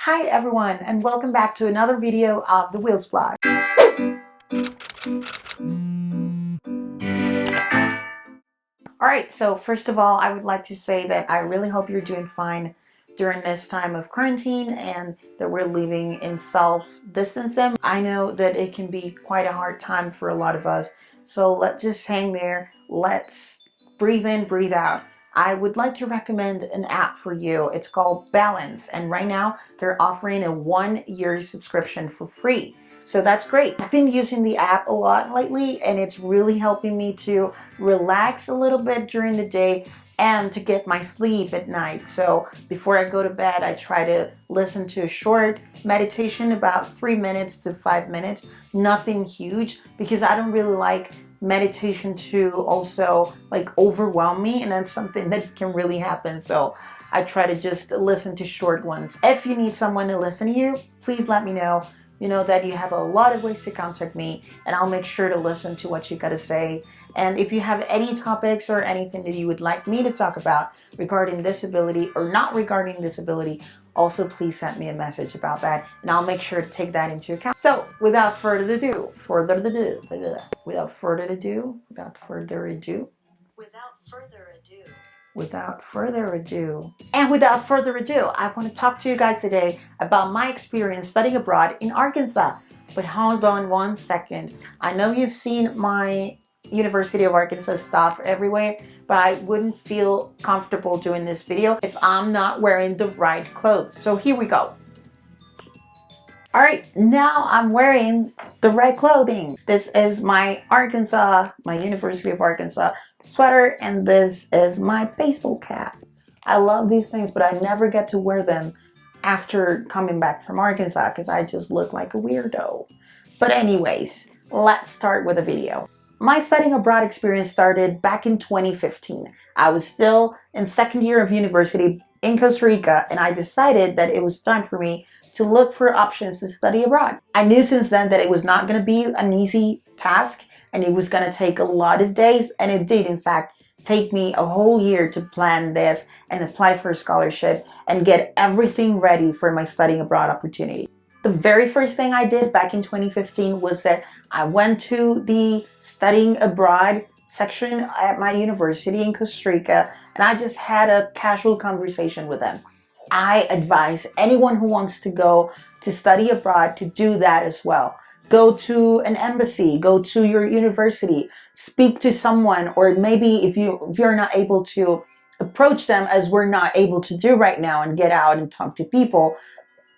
Hi everyone, and welcome back to another video of the Wheels Blog. Alright, so first of all, I would like to say that I really hope you're doing fine during this time of quarantine and that we're living in self-distancing. I know that it can be quite a hard time for a lot of us, so let's just hang there. Let's breathe in, breathe out. I would like to recommend an app for you. It's called Balance, and right now they're offering a 1-year subscription for free. So that's great. I've been using the app a lot lately, and it's really helping me to relax a little bit during the day and to get my sleep at night. So before I go to bed, I try to listen to a short meditation, about 3 minutes to 5 minutes. Nothing huge, because I don't really like meditation to also like overwhelm me, and that's something that can really happen. So I try to just listen to short ones. If you need someone to listen to you, please let me know. You know that you have a lot of ways to contact me, and I'll make sure to listen to what you gotta say. And if you have any topics or anything that you would like me to talk about regarding disability or not regarding disability, also please send me a message about that, and I'll make sure to take that into account. So without further ado, without further ado, I want to talk to you guys today about my experience studying abroad in Arkansas. But hold on one second. I know you've seen my University of Arkansas stuff everywhere, but I wouldn't feel comfortable doing this video if I'm not wearing the right clothes. So here we go. All right, now I'm wearing the right clothing. This is my University of Arkansas sweater, and this is my baseball cap. I love these things, but I never get to wear them after coming back from Arkansas because I just look like a weirdo. But anyways, let's start with a video. My studying abroad experience started back in 2015. I was still in second year of university in Costa Rica, and I decided that it was time for me to look for options to study abroad. I knew since then that it was not going to be an easy task, and it was going to take a lot of days, and it did in fact take me a whole year to plan this and apply for a scholarship and get everything ready for my studying abroad opportunity. The very first thing I did back in 2015 was that I went to the studying abroad section at my university in Costa Rica, and I just had a casual conversation with them. I advise anyone who wants to go to study abroad to do that as well. Go to an embassy, go to your university, speak to someone, or maybe if you're not able to approach them, as we're not able to do right now, and get out and talk to people,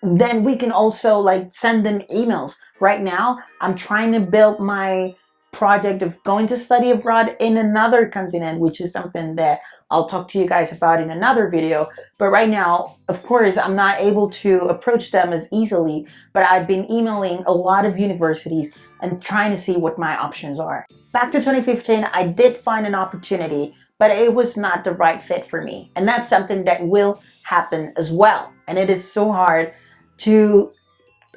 then we can also like send them emails. Right now, I'm trying to build my project of going to study abroad in another continent, which is something that I'll talk to you guys about in another video. But right now, of course, I'm not able to approach them as easily, but I've been emailing a lot of universities and trying to see what my options are. Back to 2015, I did find an opportunity, but it was not the right fit for me. And that's something that will happen as well. And it is so hard to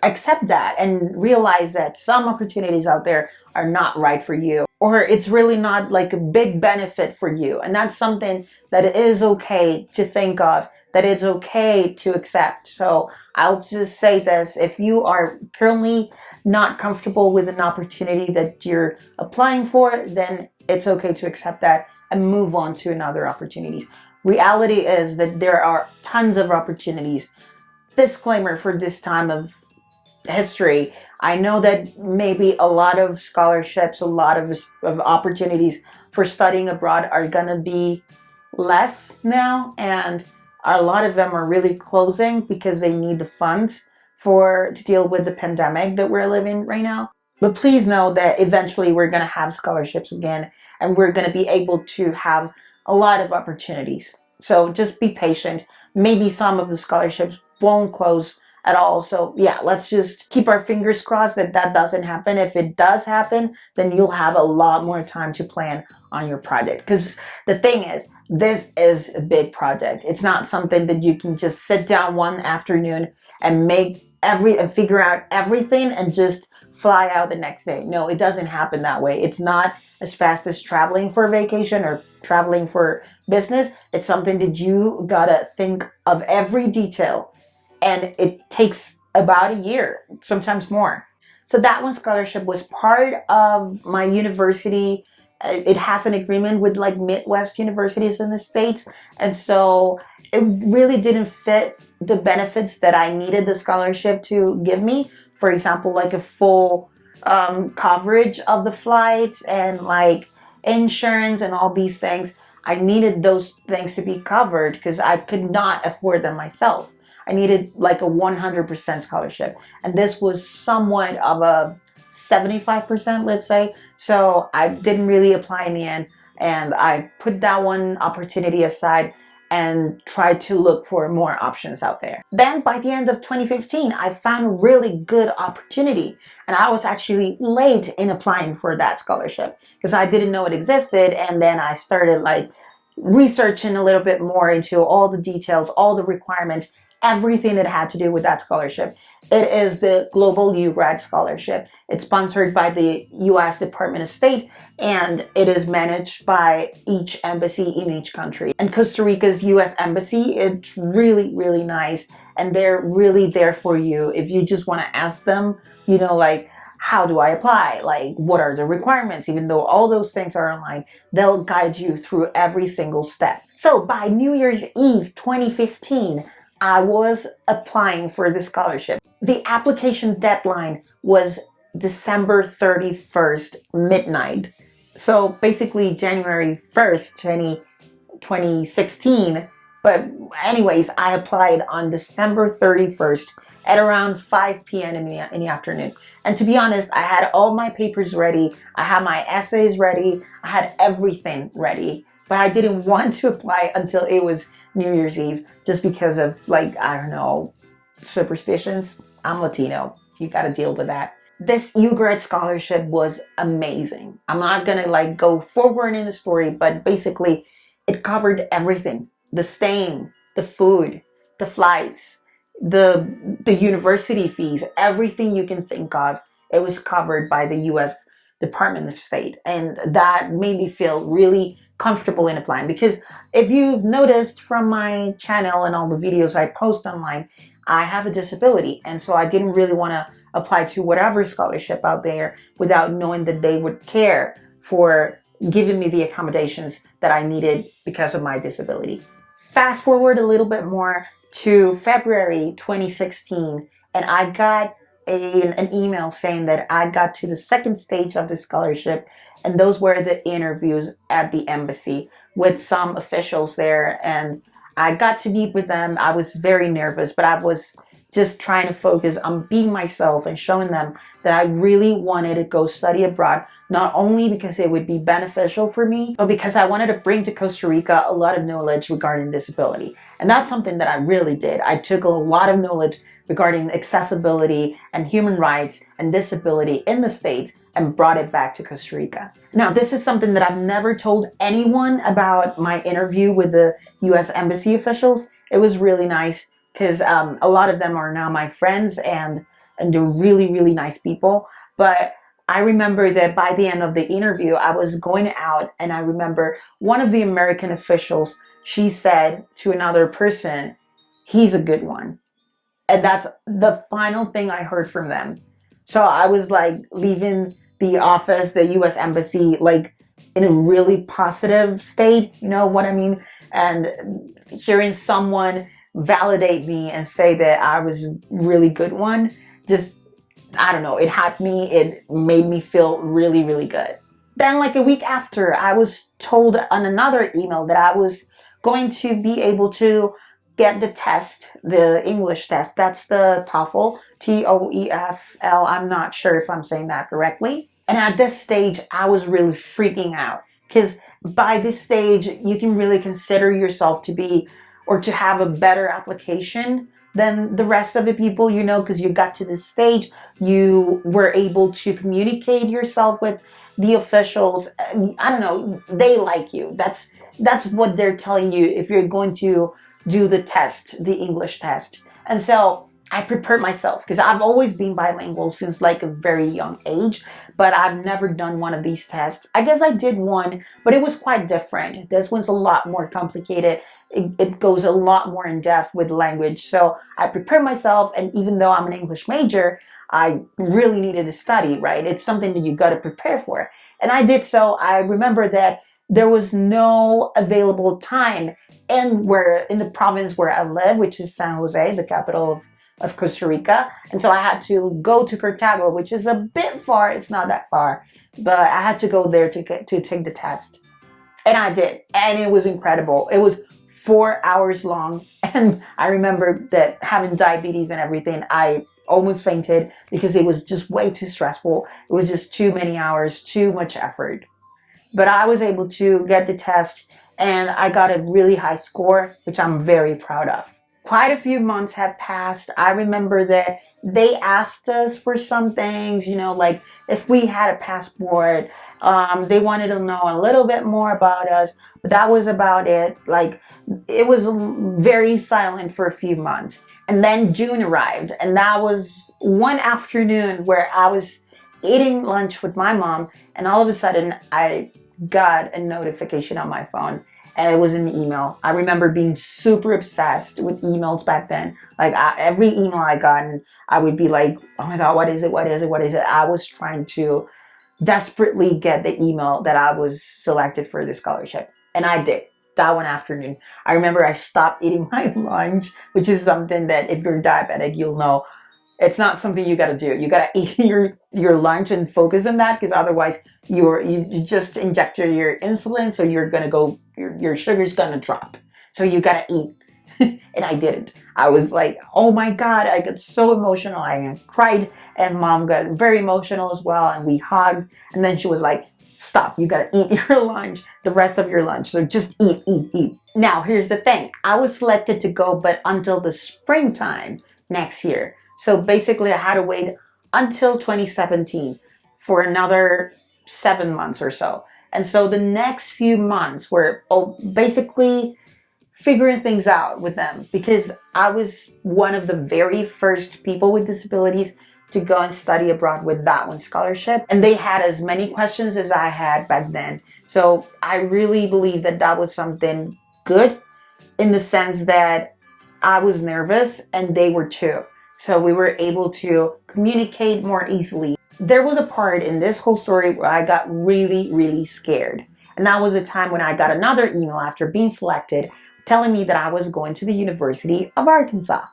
accept that and realize that some opportunities out there are not right for you, or it's really not like a big benefit for you. And that's something that it is okay to think of, that it's okay to accept. So I'll just say this: if you are currently not comfortable with an opportunity that you're applying for, then it's okay to accept that and move on to another opportunities. Reality is that there are tons of opportunities. Disclaimer for this time of history, I know that maybe a lot of scholarships, a lot of opportunities for studying abroad are gonna be less now, and a lot of them are really closing because they need the funds to deal with the pandemic that we're living right now. But please know that eventually we're gonna have scholarships again, and we're gonna be able to have a lot of opportunities. So just be patient. Maybe some of the scholarships won't close at all. So yeah, let's just keep our fingers crossed that that doesn't happen. If it does happen, then you'll have a lot more time to plan on your project. Because the thing is, this is a big project. It's not something that you can just sit down one afternoon and figure out everything and just fly out the next day. No, it doesn't happen that way. It's not as fast as traveling for vacation or traveling for business. It's something that you gotta think of every detail and it takes about a year, sometimes more. So that one scholarship was part of my university. It has an agreement with like Midwest universities in the States. And so it really didn't fit the benefits that I needed the scholarship to give me. For example, like a full coverage of the flights and like insurance and all these things. I needed those things to be covered because I could not afford them myself. I needed like a 100% scholarship. And this was somewhat of a 75%, let's say. So I didn't really apply in the end. And I put that one opportunity aside and tried to look for more options out there. Then by the end of 2015, I found a really good opportunity. And I was actually late in applying for that scholarship because I didn't know it existed. And then I started like researching a little bit more into all the details, all the requirements, everything that had to do with that scholarship. It is the Global UARK Scholarship. It's sponsored by the U.S. Department of State, and it is managed by each embassy in each country. And Costa Rica's U.S. Embassy, it's really, really nice, and they're really there for you if you just want to ask them, you know, like, how do I apply? Like, what are the requirements? Even though all those things are online, they'll guide you through every single step. So by New Year's Eve 2015, I was applying for the scholarship. The application deadline was December 31st, midnight. So basically January 1st, 2016. But anyways, I applied on December 31st at around 5 p.m. in the afternoon. And to be honest, I had all my papers ready. I had my essays ready. I had everything ready. But I didn't want to apply until it was New Year's Eve just because of, like, I don't know, superstitions. I'm Latino. You got to deal with that. This UARK scholarship was amazing. I'm not going to like go forward in the story, but basically it covered everything. The staying, the food, the flights, the university fees, everything you can think of. It was covered by the U.S. Department of State. And that made me feel really comfortable in applying, because if you've noticed from my channel and all the videos I post online, I have a disability. And so I didn't really want to apply to whatever scholarship out there without knowing that they would care for giving me the accommodations that I needed because of my disability. Fast forward a little bit more to February 2016, and I got an email saying that I got to the second stage of the scholarship, and those were the interviews at the embassy with some officials there, and I got to meet with them. I was very nervous, but I was just trying to focus on being myself and showing them that I really wanted to go study abroad, not only because it would be beneficial for me, but because I wanted to bring to Costa Rica a lot of knowledge regarding disability. And that's something that I really did. I took a lot of knowledge regarding accessibility and human rights and disability in the States and brought it back to Costa Rica. Now, this is something that I've never told anyone about my interview with the U.S. Embassy officials. It was really nice because a lot of them are now my friends, and they're really, really nice people. But I remember that by the end of the interview, I was going out, and I remember one of the American officials, she said to another person, "He's a good one." And that's the final thing I heard from them. So I was like leaving the office, the U.S. Embassy, like in a really positive state, you know what I mean? And hearing someone validate me and say that I was a really good one, just, I don't know, it made me feel really, really good. Then like a week after, I was told on another email that I was going to be able to get the test, the English test. That's the TOEFL, TOEFL. I'm not sure if I'm saying that correctly. And at this stage, I was really freaking out, because by this stage, you can really consider yourself to be, or to have a better application than the rest of the people, you know, because you got to this stage, you were able to communicate yourself with the officials. I don't know, they like you. That's what they're telling you if you're going to do the test, the English test. And so I prepared myself because I've always been bilingual since like a very young age, but I've never done one of these tests. I guess I did one, but it was quite different. This one's a lot more complicated. It goes a lot more in depth with language. So I prepared myself, and even though I'm an English major, I really needed to study, right? It's something that you got to prepare for. And I did so. I remember that there was no available time in the province where I live, which is San Jose, the capital of Costa Rica. And so I had to go to Cartago, which is a bit far. It's not that far, but I had to go there to take the test. And I did. And it was incredible. It was 4 hours long. And I remember that having diabetes and everything, I almost fainted because it was just way too stressful. It was just too many hours, too much effort. But I was able to get the test and I got a really high score, which I'm very proud of. Quite a few months have passed. I remember that they asked us for some things, like if we had a passport. They wanted to know a little bit more about us, but that was about it. Like, it was very silent for a few months. And then June arrived, and that was one afternoon where I was eating lunch with my mom, and all of a sudden I got a notification on my phone. And it was an email. I remember being super obsessed with emails back then. Like, every email I got, and I would be like, oh my God, what is it? What is it? What is it? I was trying to desperately get the email that I was selected for the scholarship. And I did. That one afternoon. I remember I stopped eating my lunch, which is something that if you're diabetic, you'll know. It's not something you gotta do. You gotta eat your lunch and focus on that, because otherwise you just inject your insulin, so you're gonna go, your sugar's gonna drop. So you gotta eat. And I didn't. I was like, oh my God, I got so emotional. I cried, and mom got very emotional as well, and we hugged. And then she was like, stop, you gotta eat your lunch, the rest of your lunch. So just eat, eat, eat. Now, here's the thing. I was selected to go, but until the springtime next year. So basically I had to wait until 2017 for another 7 months or so. And so the next few months were basically figuring things out with them, because I was one of the very first people with disabilities to go and study abroad with that one scholarship. And they had as many questions as I had back then. So I really believe that that was something good, in the sense that I was nervous and they were too. So we were able to communicate more easily. There was a part in this whole story where I got really, really scared. And that was the time when I got another email after being selected telling me that I was going to the University of Arkansas.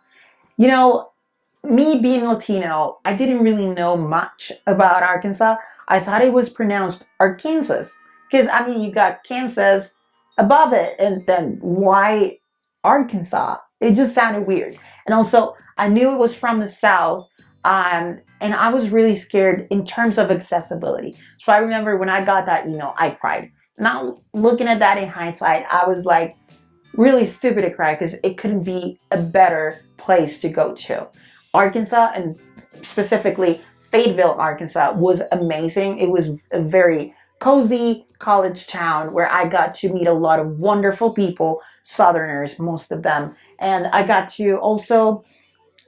Me being Latino, I didn't really know much about Arkansas. I thought it was pronounced Arkansas. Because, you got Kansas above it, and then why Arkansas? It just sounded weird. And also, I knew it was from the South, and I was really scared in terms of accessibility. So I remember when I got that email, I cried. Now, looking at that in hindsight, I was like, really stupid to cry, because it couldn't be a better place to go to. Arkansas, and specifically Fayetteville, Arkansas, was amazing. It was a very cozy college town where I got to meet a lot of wonderful people, Southerners, most of them. And I got to also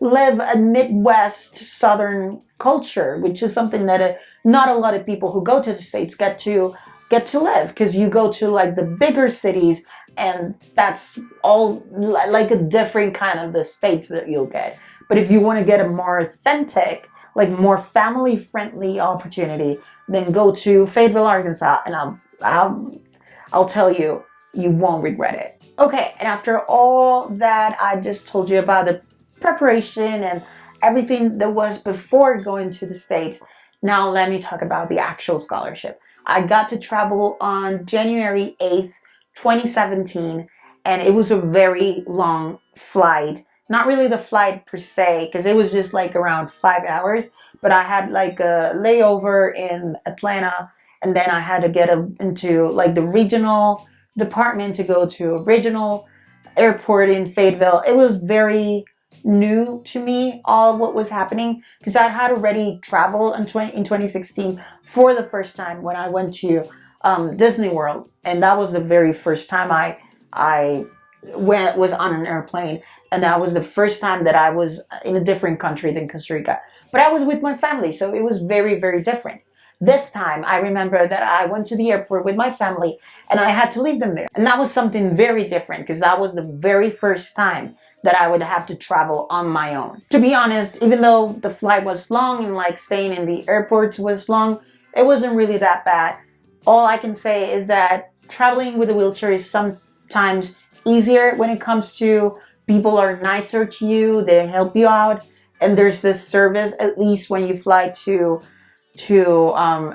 live a Midwest Southern culture, which is something that not a lot of people who go to the States get to live, because you go to like the bigger cities, and that's all like a different kind of the States that you'll get. But if you want to get a more authentic, like more family friendly opportunity, then go to Fayetteville, Arkansas, and I'll tell you, you won't regret it. Okay, and after all that I just told you about the preparation and everything that was before going to the States, now let me talk about the actual scholarship. I got to travel on January 8th, 2017, and it was a very long flight. Not really the flight per se, because it was just like around 5 hours, but I had like a layover in Atlanta, and then I had to get into like the regional department to go to a regional airport in Fayetteville. It was very new to me, all what was happening, because I had already traveled in 2016 for the first time when I went to Disney World, and that was the very first time I when was on an airplane, and that was the first time that I was in a different country than Costa Rica. But I was with my family, so it was very, very different. This time, I remember that I went to the airport with my family and I had to leave them there. And that was something very different because that was the very first time that I would have to travel on my own. To be honest, even though the flight was long and like staying in the airports was long, it wasn't really that bad. All I can say is that traveling with a wheelchair is sometimes easier when it comes to people are nicer to you, they help you out, and there's this service, at least when you fly to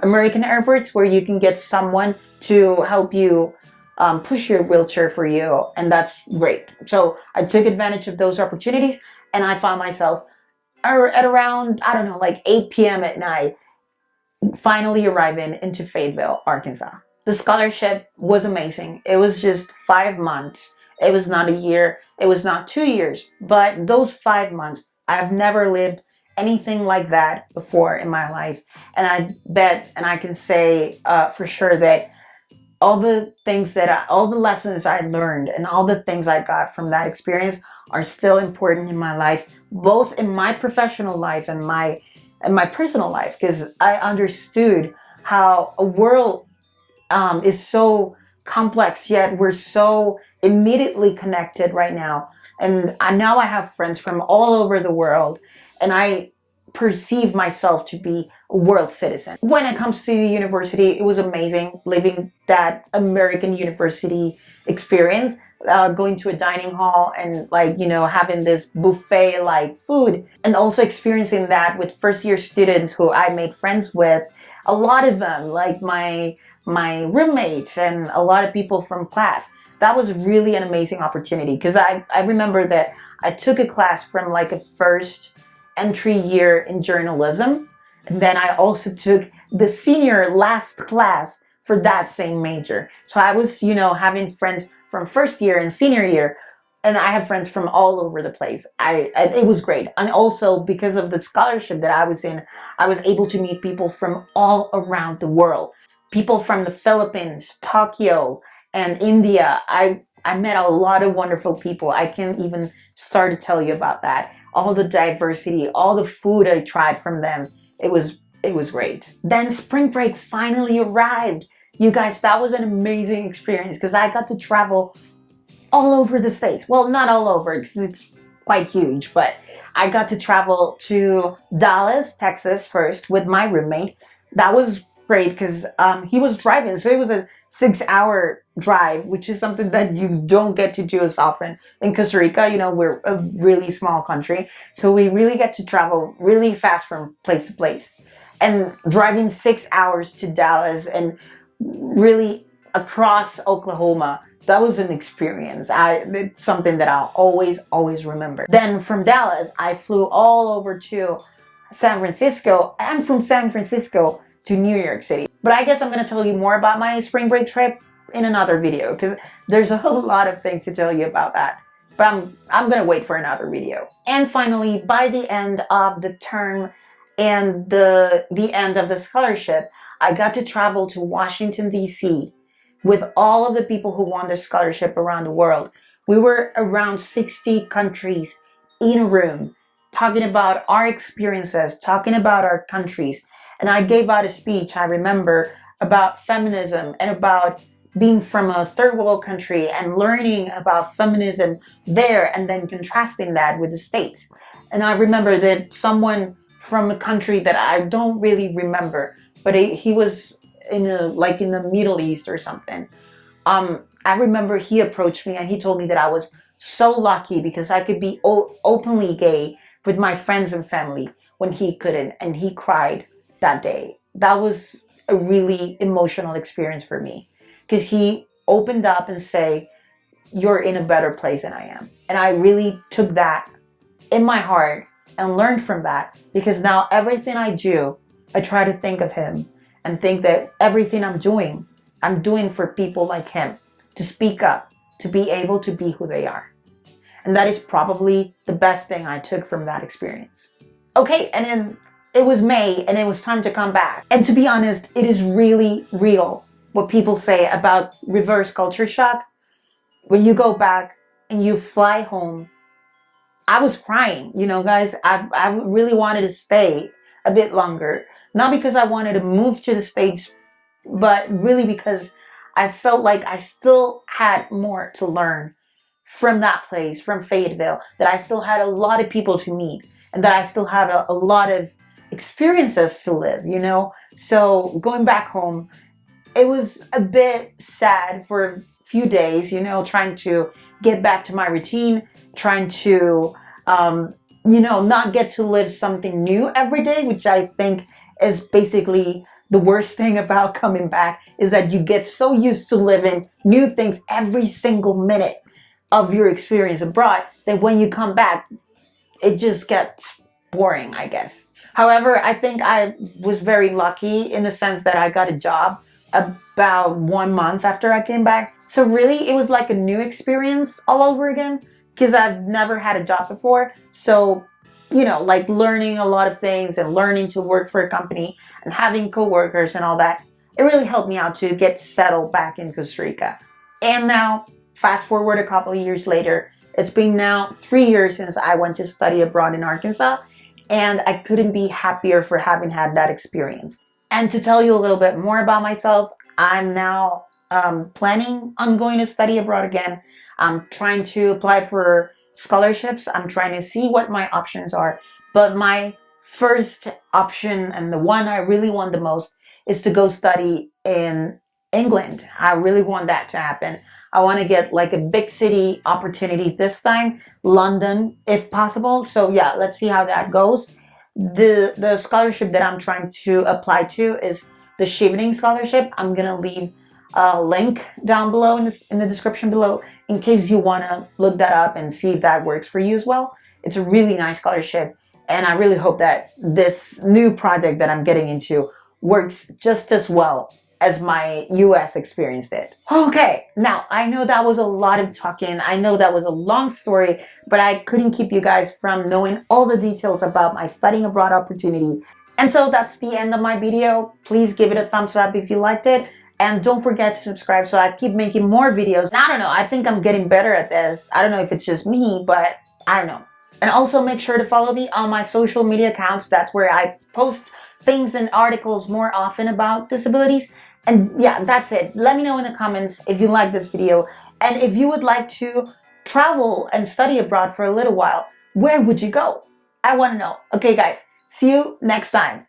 American airports, where you can get someone to help you push your wheelchair for you, and that's great. So I took advantage of those opportunities, and I found myself at around, I don't know, like 8 p.m. at night, finally arriving into Fayetteville, Arkansas. The scholarship was amazing. It was just 5 months. It was not a year. It was not 2 years. But those 5 months, I've never lived anything like that before in my life. And I bet, and I can say for sure that all the lessons I learned and all the things I got from that experience are still important in my life, both in my professional life and my personal life, because I understood how a world is so complex, yet we're so immediately connected right now. And now I have friends from all over the world, and I perceive myself to be a world citizen. When it comes to the university, it was amazing living that American university experience, going to a dining hall and having this buffet like food, and also experiencing that with first year students who I made friends with, a lot of them, like my roommates and a lot of people from class. That was really an amazing opportunity, because I remember that I took a class from like a first entry year in journalism, and then I also took the senior last class for that same major. So I was, having friends from first year and senior year, and I have friends from all over the place. It was great. And also because of the scholarship that I was in, I was able to meet people from all around the world. People from the Philippines, Tokyo, and India. I met a lot of wonderful people. I can't even start to tell you about that. All the diversity, all the food I tried from them. It was great. Then spring break finally arrived. You guys, that was an amazing experience because I got to travel all over the States. Well, not all over because it's quite huge, but I got to travel to Dallas, Texas first with my roommate. That was great because he was driving, so it was a 6-hour drive, which is something that you don't get to do as often in Costa Rica. We're a really small country, so we really get to travel really fast from place to place. And driving 6 hours to Dallas and really across Oklahoma, that was an experience. It's something that I'll always remember. Then from Dallas, I flew all over to San Francisco, and from San Francisco to New York City. But I guess I'm going to tell you more about my spring break trip in another video, because there's a whole lot of things to tell you about that. But I'm going to wait for another video. And finally, by the end of the term and the end of the scholarship, I got to travel to Washington, D.C. with all of the people who won the scholarship around the world. We were around 60 countries in a room, talking about our experiences, talking about our countries. And I gave out a speech, I remember, about feminism and about being from a third world country and learning about feminism there, and then contrasting that with the States. And I remember that someone from a country that I don't really remember, but he was in the Middle East or something. I remember he approached me and he told me that I was so lucky because I could be openly gay with my friends and family when he couldn't, and he cried that day. That was a really emotional experience for me, because he opened up and said, "You're in a better place than I am." And I really took that in my heart and learned from that, because now everything I do, I try to think of him and think that everything I'm doing for people like him, to speak up, to be able to be who they are. And that is probably the best thing I took from that experience. Okay, and then it was May and it was time to come back. And to be honest, it is really real what people say about reverse culture shock. When you go back, and you fly home. I was crying, you know, guys. I really wanted to stay a bit longer. Not because I wanted to move to the States, but really because I felt like I still had more to learn from that place, from Fayetteville, that I still had a lot of people to meet, and that I still had a lot of experiences to live, you know? So going back home, it was a bit sad for a few days, you know, trying to get back to my routine, trying to, not get to live something new every day, which I think is basically the worst thing about coming back, is that you get so used to living new things every single minute of your experience abroad that when you come back, it just gets boring, I guess. However, I think I was very lucky in the sense that I got a job about 1 month after I came back. So really, it was like a new experience all over again because I've never had a job before. So, like learning a lot of things and learning to work for a company and having coworkers and all that, it really helped me out to get settled back in Costa Rica. And now, fast forward a couple of years later, it's been now 3 years since I went to study abroad in Arkansas, and I couldn't be happier for having had that experience. And to tell you a little bit more about myself, I'm now planning on going to study abroad again. I'm trying to apply for scholarships. I'm trying to see what my options are. But my first option, and the one I really want the most, is to go study in England. I really want that to happen. I want to get like a big city opportunity this time, London if possible. So yeah, let's see how that goes. The scholarship that I'm trying to apply to is the Chevening Scholarship. I'm gonna leave a link down below in the description below in case you want to look that up and see if that works for you as well. It's a really nice scholarship, and I really hope that this new project that I'm getting into works just as well as my US experience did. Okay, now I know that was a lot of talking. I know that was a long story, but I couldn't keep you guys from knowing all the details about my studying abroad opportunity. And so that's the end of my video. Please give it a thumbs up if you liked it. And don't forget to subscribe so I keep making more videos. I don't know, I think I'm getting better at this. I don't know if it's just me, but I don't know. And also make sure to follow me on my social media accounts. That's where I post things and articles more often about disabilities. And yeah, that's it. Let me know in the comments if you like this video. And if you would like to travel and study abroad for a little while, where would you go? I want to know. Okay, guys, see you next time.